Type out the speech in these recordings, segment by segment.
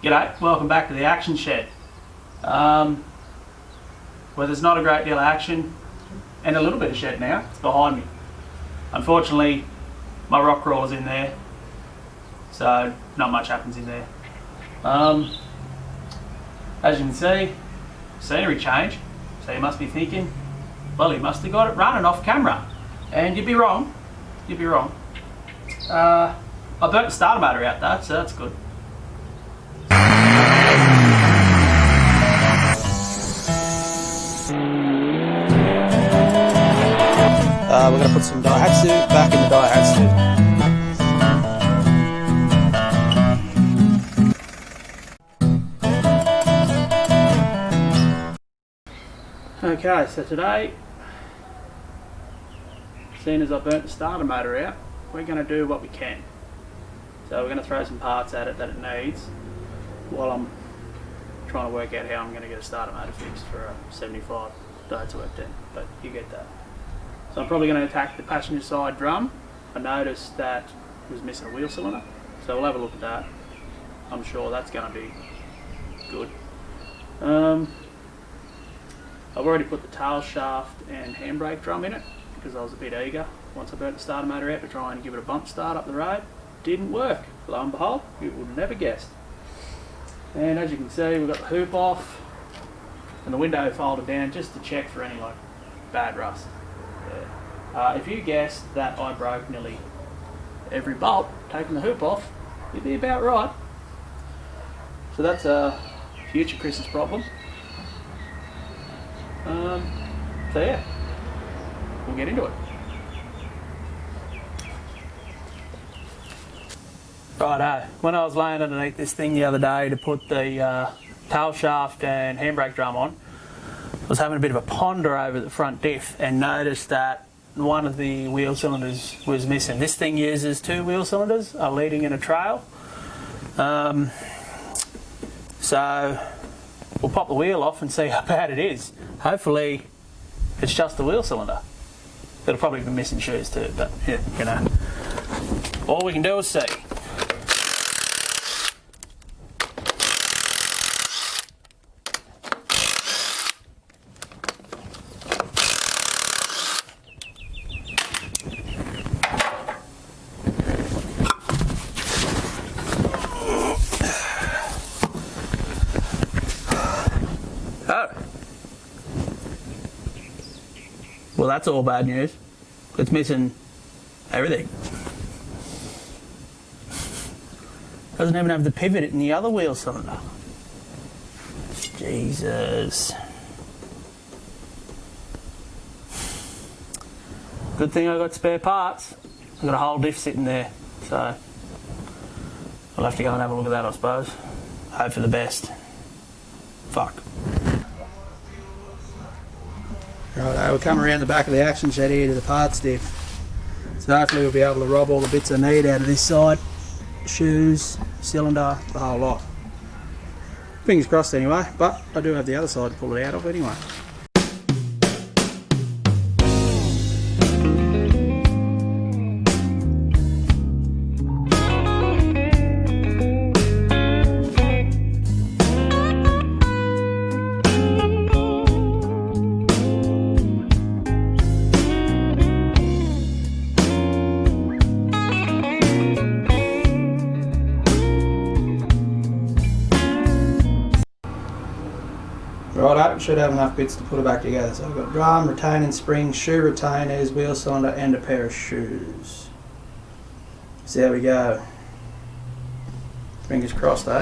G'day, welcome back to the Action Shed. Well, there's not a great deal of action and a little bit of shed now. It's behind me. Unfortunately, my rock crawler's in there, so not much happens in there. As you can see, scenery change. So you must be thinking, well, he must have got it running off camera. And you'd be wrong. You'd be wrong. I burnt the starter motor out though, so that's good. We're going to put some Daihatsu back in the Daihatsu. Okay, so today, seeing as I burnt the starter motor out, we're going to do what we can. So we're going to throw some parts at it that it needs while I'm trying to work out how I'm going to get a starter motor fixed for a 75 Daihatsu f10, but you get that. So I'm probably going to attack the passenger side drum. I noticed that it was missing a wheel cylinder, so we'll have a look at that. I'm sure that's going to be good. I've already put the tail shaft and handbrake drum in it because I was a bit eager once I burnt the starter motor out to try and give it a bump start up the road. Didn't work. Lo and behold, you would have never guessed. And as you can see, we've got the hoop off and the window folded down just to check for any like bad rust. If you guessed that I broke nearly every bolt taking the hoop off, you'd be about right. So that's a future Chris's problem. So yeah, we'll get into it. Righto, when I was laying underneath this thing the other day to put the tail shaft and handbrake drum on, I was having a bit of a ponder over the front diff and noticed that one of the wheel cylinders was missing. This thing uses 2 wheel cylinders, a leading and a trail. So we'll pop the wheel off and see how bad it is. Hopefully it's just the wheel cylinder. It'll probably be missing shoes too, but yeah, you know. All we can do is see. Well, that's all bad news. It's missing everything. Doesn't even have the pivot in the other wheel cylinder. Jesus. Good thing I got spare parts. I've got a whole diff sitting there, so I'll have to go and have a look at that, I suppose. Hope for the best. Fuck. Right, we'll come around the back of the Action Shed here to the parts diff. So hopefully we'll be able to rob all the bits I need out of this side. Shoes, cylinder, the whole lot. Fingers crossed anyway, but I do have the other side to pull it out of anyway. Righto, should have enough bits to put it back together. So I've got drum, retaining springs, shoe retainers, wheel cylinder and a pair of shoes. So there we go. Fingers crossed, eh?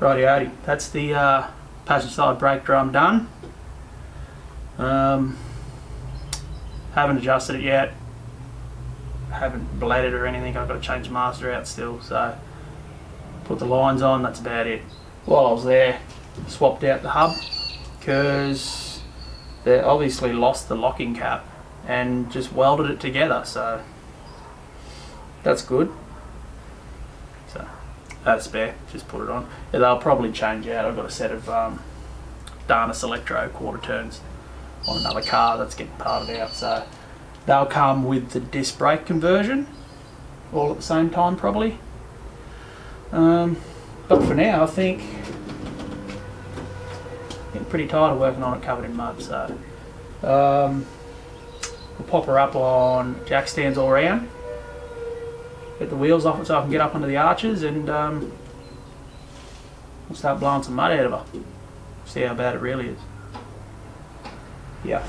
Righty-o, that's the passenger side brake drum done. Haven't adjusted it yet. Haven't bled it or anything. I've got to change the master out still, so put the lines on, that's about it. While I was there, swapped out the hub because they obviously lost the locking cap and just welded it together, so that's good. So that's spare, just put it on. Yeah, they'll probably change out. I've got a set of Daihatsu Electro quarter turns on another car that's getting parted out, so they'll come with the disc brake conversion all at the same time probably. But for now I think getting pretty tired of working on it covered in mud, so we'll pop her up on jack stands all around, get the wheels off it so I can get up under the arches, and we'll start blowing some mud out of her. See how bad it really is. Yeah.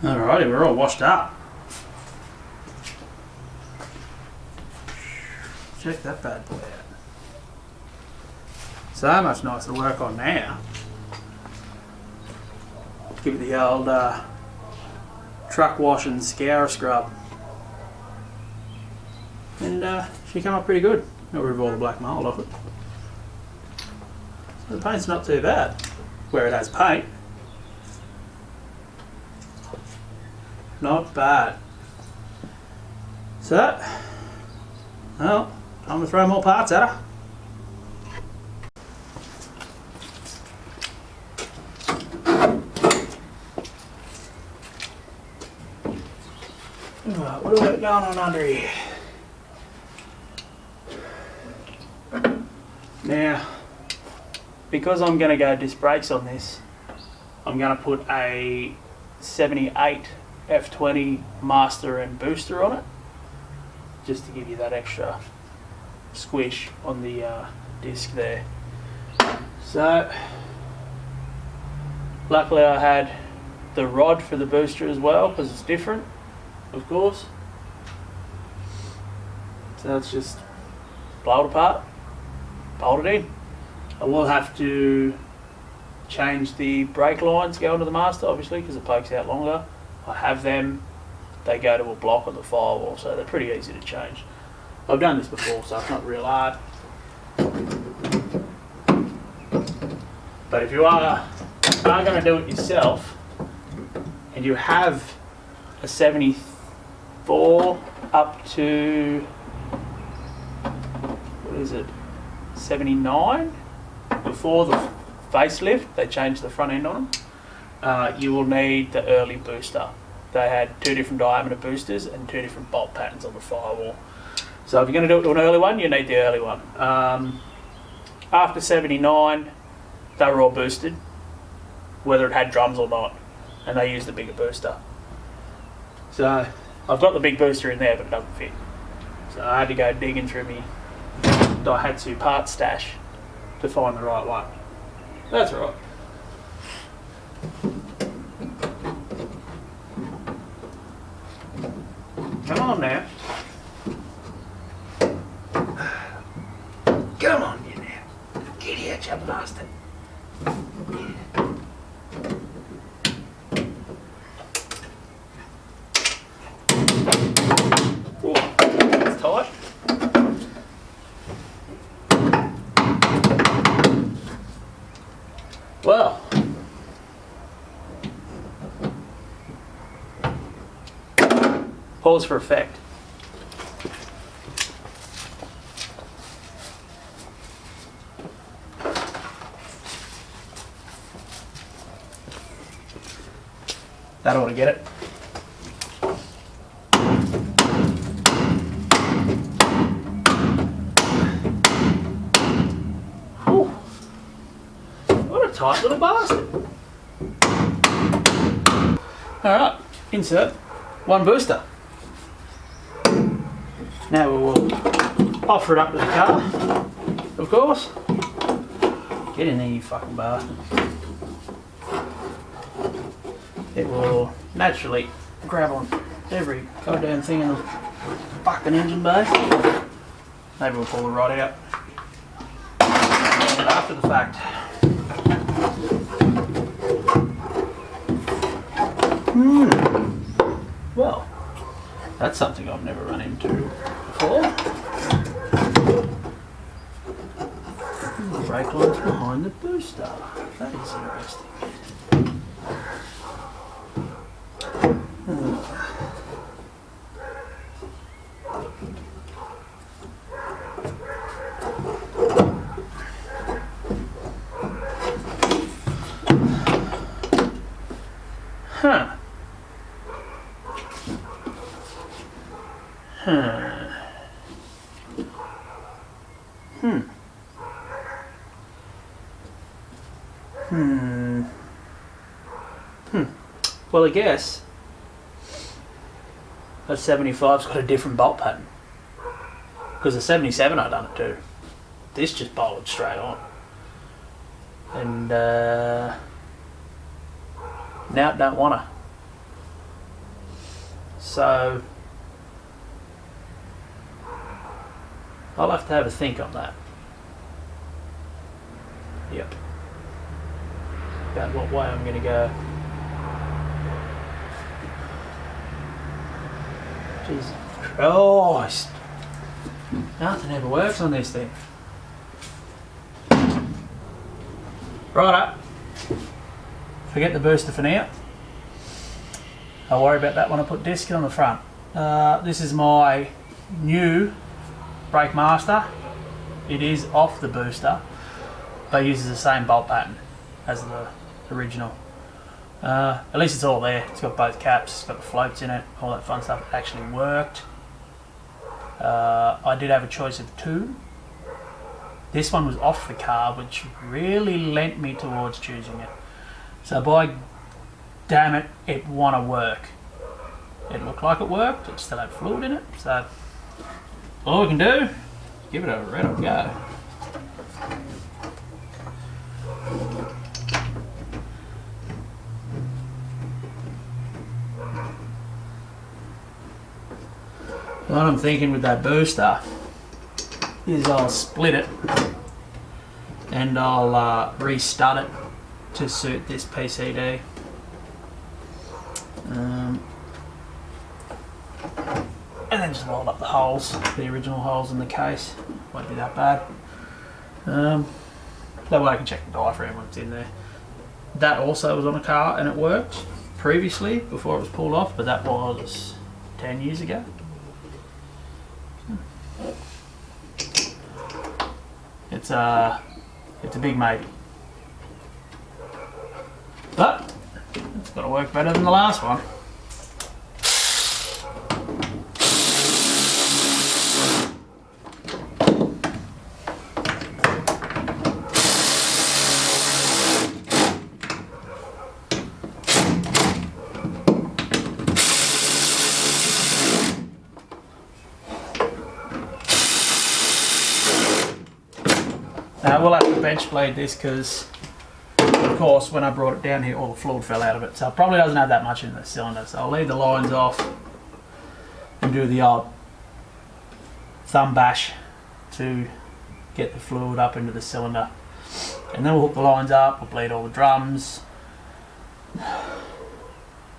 Alrighty, we're all washed up. Check that bad boy out. So much nicer to work on now. Give it the old truck wash and scour scrub. And she came up pretty good. Got rid of all the black mould off it. So the paint's not too bad. Where it has paint. Not bad. So, well, time to throw more parts at her. Right, what do we got going on under here? Now, because I'm going to go disc brakes on this, I'm going to put a 78 f10 master and booster on it, just to give you that extra squish on the disc there. So, luckily I had the rod for the booster as well, because it's different, of course. So it's just blow it apart, bolt it in. I will have to change the brake lines going to the master, obviously, because it pokes out longer. I have them. They go to a block on the firewall, so they're pretty easy to change. I've done this before, so it's not real hard. But if you are going to do it yourself, and you have a 74 up to, what is it, 79? Before the facelift, they changed the front end on them. You will need the early booster. They had 2 different diameter boosters and 2 different bolt patterns on the firewall. So if you're going to do it to an early one, you need the early one. After 79, they were all boosted, whether it had drums or not, and they used the bigger booster. So I've got the big booster in there, but it doesn't fit. So I had to go digging through me Daihatsu part stash to find the right one. That's all right. Come on now. Come on you now. Get here, you bastard. Oh, that's tight. Well, pause for effect. That ought to get it. Whew. What a tight little bastard. Alright, insert one booster. Now we will offer it up to the car, of course. Get in there, you fucking bastard. It will naturally grab on every goddamn thing in the fucking engine bay. Maybe we'll pull the rod out after the fact. Well, that's something I've never run into before. The brake line's behind the booster. That is interesting. Huh. Well, I guess that 75's got a different bolt pattern. Because the 77 I done it too. This just bolted straight on. And now it don't wanna. So I'll have to have a think on that. Yep. About what way I'm going to go. Jesus Christ. Nothing ever works on this thing. Righto. Forget the booster for now. I'll worry about that when I put disc on the front. This is my new brake master. It is off the booster, but uses the same bolt pattern as the original. At least it's all there. It's got both caps, it's got the floats in it, all that fun stuff. It actually worked. I did have a choice of two. This one was off the car, which really lent me towards choosing it. So by damn it, it want to work. It looked like it worked, it still had fluid in it, so all we can do is give it a red hot go. What I'm thinking with that booster is I'll split it and I'll restud it to suit this PCD. And then just weld up the holes, the original holes in the case. Won't be that bad. That way I can check the diaphragm when it's in there. That also was on a car and it worked previously before it was pulled off, but that was 10 years ago. It's a big maybe. But it's got to work better than the last one. Now we'll have to bench blade this because, of course, when I brought it down here, all the fluid fell out of it. So it probably doesn't have that much in the cylinder. So I'll leave the lines off and do the old thumb bash to get the fluid up into the cylinder. And then we'll hook the lines up, we'll bleed all the drums,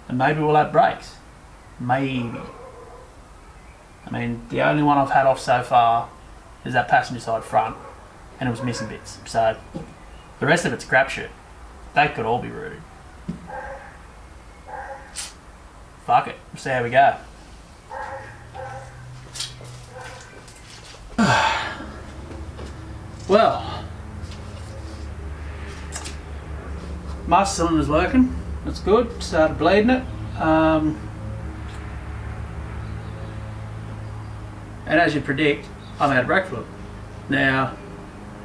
and maybe we'll have brakes. Maybe. I mean, the only one I've had off so far is that passenger side front, and it was missing bits. So the rest of it's crapshoot. They could all be rooted. Fuck it, we'll see how we go. Well, master cylinder's working. That's good. Started bleeding it. And as you predict, I'm out of brake fluid. Now,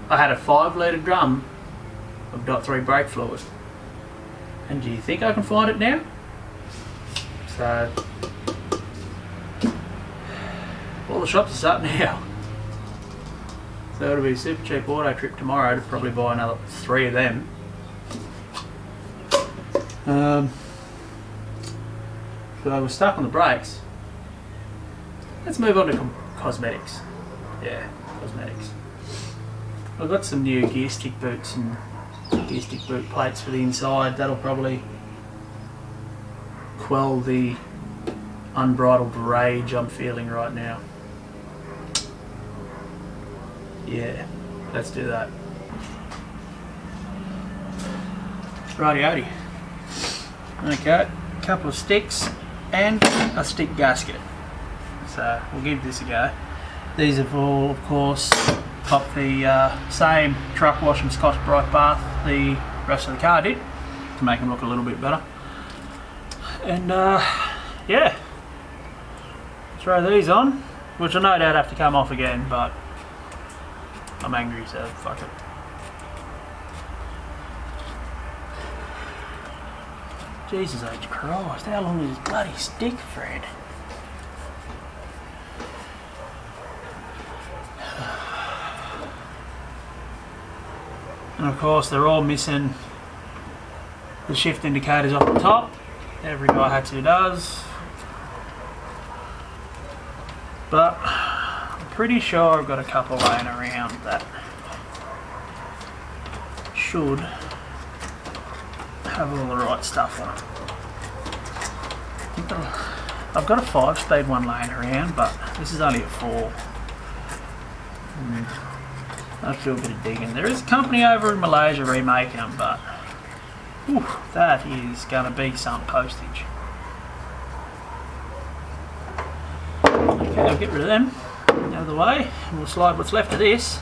I had a 5 litre drum of .3 brake fluid. And do you think I can find it now? So, all the shops are starting now. So it'll be a super cheap auto trip tomorrow to probably buy another 3 of them. So I was stuck on the brakes. Let's move on to cosmetics. Yeah, cosmetics. I've got some new gear stick boots and gear stick boot plates for the inside. That'll probably quell the unbridled rage I'm feeling right now. Yeah, let's do that. Righty-o. Okay, a couple of sticks and a stick gasket. So we'll give this a go. These have all, of course, got the same truck wash and Scotch Brite bath the rest of the car did to make them look a little bit better. And yeah, throw these on, which I no doubt have to come off again, but I'm angry, so fuck it. Jesus H. Christ, how long is this bloody stick, Fred? And of course they're all missing the shift indicators off the top. Every Daihatsu does. But I'm pretty sure I've got a couple laying around that should have all the right stuff on it. I've got a 5-speed one laying around, but this is only a 4. I have to do a bit of digging. There is a company over in Malaysia remaking them, but whew, that is going to be some postage. Okay, I'll get rid of them out of the way, and we'll slide what's left of this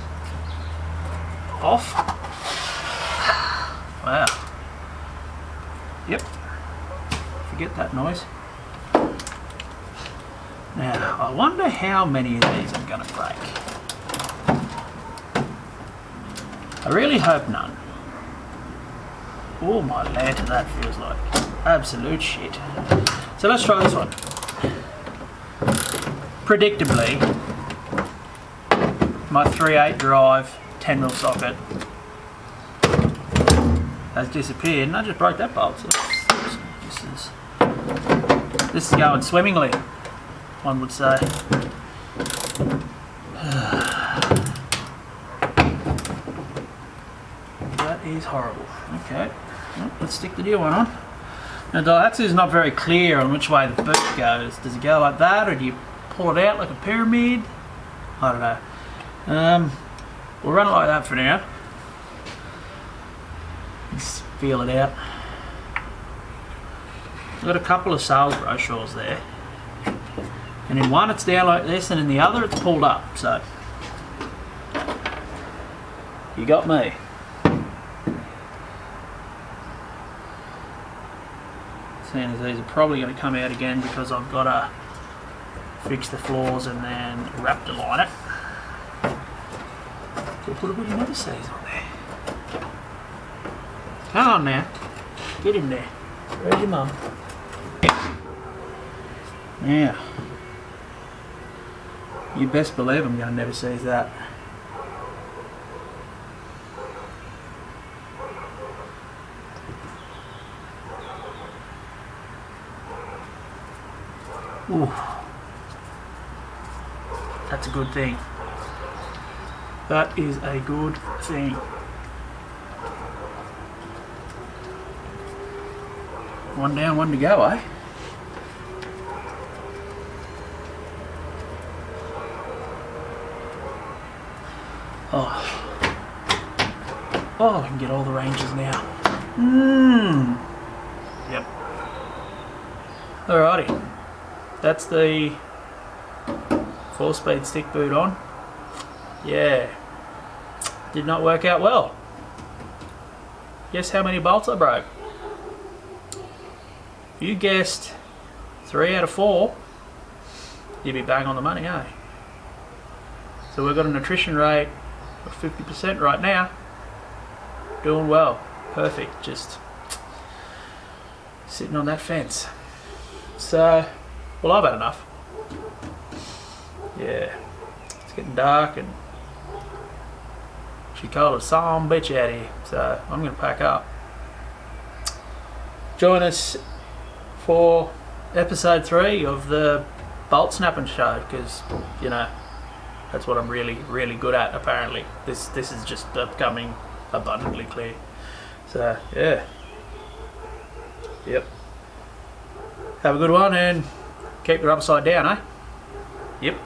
off. Wow. Yep. Forget that noise. Now, I wonder how many of these I'm going to break. I really hope none. Oh my lantern, that feels like absolute shit. So let's try this one. Predictably, my 3/8 drive 10mm socket has disappeared, and I just broke that bolt. So this is going swimmingly, one would say. That is horrible. Okay, well, let's stick the new one on. Now Daihatsu is not very clear on which way the boot goes. Does it go like that, or do you pull it out like a pyramid? I don't know. We'll run it like that for now. Let's feel it out. I've got a couple of sales brochures there, and in one it's down like this, and in the other it's pulled up. So you got me. Seeing as these are probably going to come out again because I've got to fix the floors and then wrap line it. So put a bit of never-sees on there. Come on now, get in there. Where's your mum? Now, you best believe I'm going to never seize that. Ooh, that's a good thing. That is a good thing. One down, one to go, eh? Oh, I can get all the ranges now. Yep. Alrighty. That's the 4-speed stick boot on. Yeah. Did not work out well. Guess how many bolts I broke? If you guessed 3 out of 4, you'd be bang on the money, eh? So we've got an attrition rate of 50% right now. Doing well. Perfect. Just sitting on that fence. So, well, I've had enough. Yeah. It's getting dark and she called a some bitch out here. So I'm going to pack up. Join us for episode 3 of the bolt snapping show, because, you know, that's what I'm really, really good at, apparently. This is just becoming abundantly clear. So, yeah. Yep. Have a good one and keep your upside down, eh? Yep.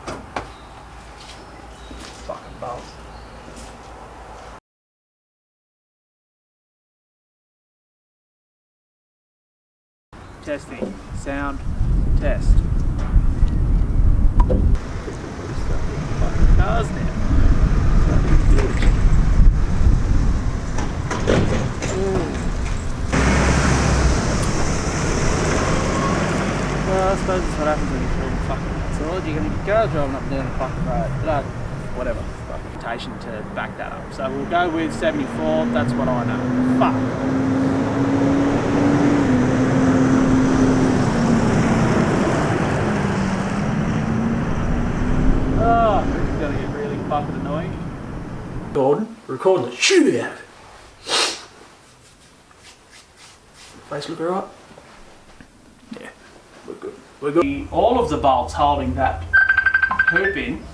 Fucking bolts. Testing. Sound test. Fucking cars now. Well, I suppose that's what happens when you feel fucking outside. You're going to go driving up and down the fucking road. Like, whatever. Reputation to back that up. So we'll go with 74. That's what I know. Fuck. Oh, this is going to get really fucking annoying. Gordon, recording the shit out of it. Face look alright? Yeah, we're good. We're good. All of the bolts holding that hoping.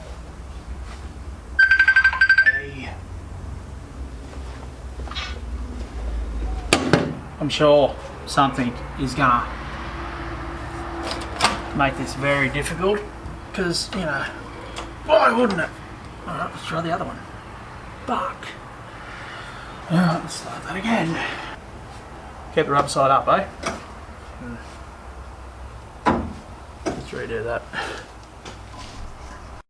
I'm sure something is gonna make this very difficult, because, you know, why wouldn't it? Alright, let's try the other one. Fuck. Alright, let's start that again. Keep the rubber side up, eh? Let's redo that.